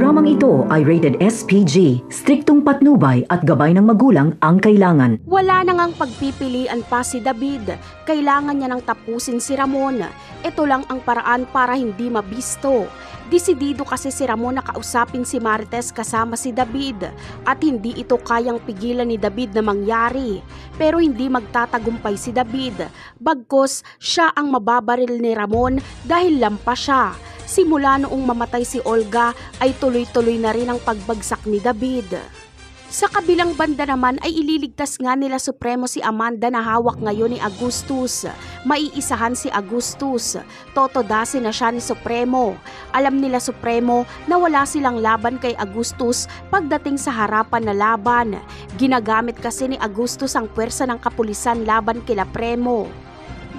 Programang ito ay rated SPG, striktong patnubay at gabay ng magulang ang kailangan. Wala na ngang pagpipilian pa si David. Kailangan niya nang tapusin si Ramon. Ito lang ang paraan para hindi mabisto. Desidido kasi si Ramon na kausapin si Marites kasama si David at hindi ito kayang pigilan ni David na mangyari. Pero hindi magtatagumpay si David. Bagkus siya ang mababaril ni Ramon dahil lampas siya. Simula noong mamatay si Olga ay tuloy-tuloy na rin ang pagbagsak ni David. Sa kabilang banda naman ay ililigtas nga nila Supremo si Amanda na hawak ngayon ni Agustus. Maiisahan si Agustus. Totodasin na siya ni Supremo. Alam nila Supremo na wala silang laban kay Agustus pagdating sa harapan na laban. Ginagamit kasi ni Agustus ang puwersa ng kapulisan laban kila Premo.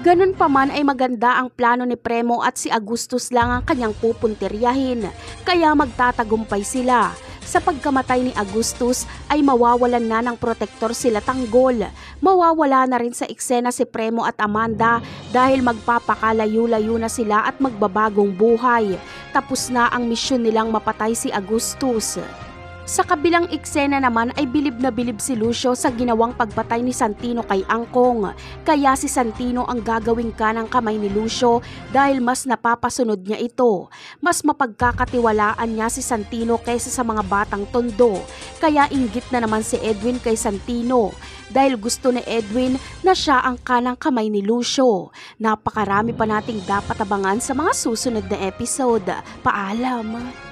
Ganun pa man ay maganda ang plano ni Premo at si Agustus lang ang kanyang pupuntiryahin, kaya magtatagumpay sila. Sa pagkamatay ni Agustus ay mawawalan na ng protektor sila Tanggol. Mawawala na rin sa eksena si Premo at Amanda dahil magpapakalayo-layo na sila at magbabagong buhay. Tapos na ang misyon nilang mapatay si Agustus. Sa kabilang eksena naman ay bilib na bilib si Lucio sa ginawang pagpatay ni Santino kay Angkong. Kaya si Santino ang gagawing kanang kamay ni Lucio dahil mas napapasunod niya ito. Mas mapagkakatiwalaan niya si Santino kaysa sa mga batang tondo. Kaya inggit na naman si Edwin kay Santino dahil gusto ni Edwin na siya ang kanang kamay ni Lucio. Napakarami pa nating dapat abangan sa mga susunod na episode. Paalam!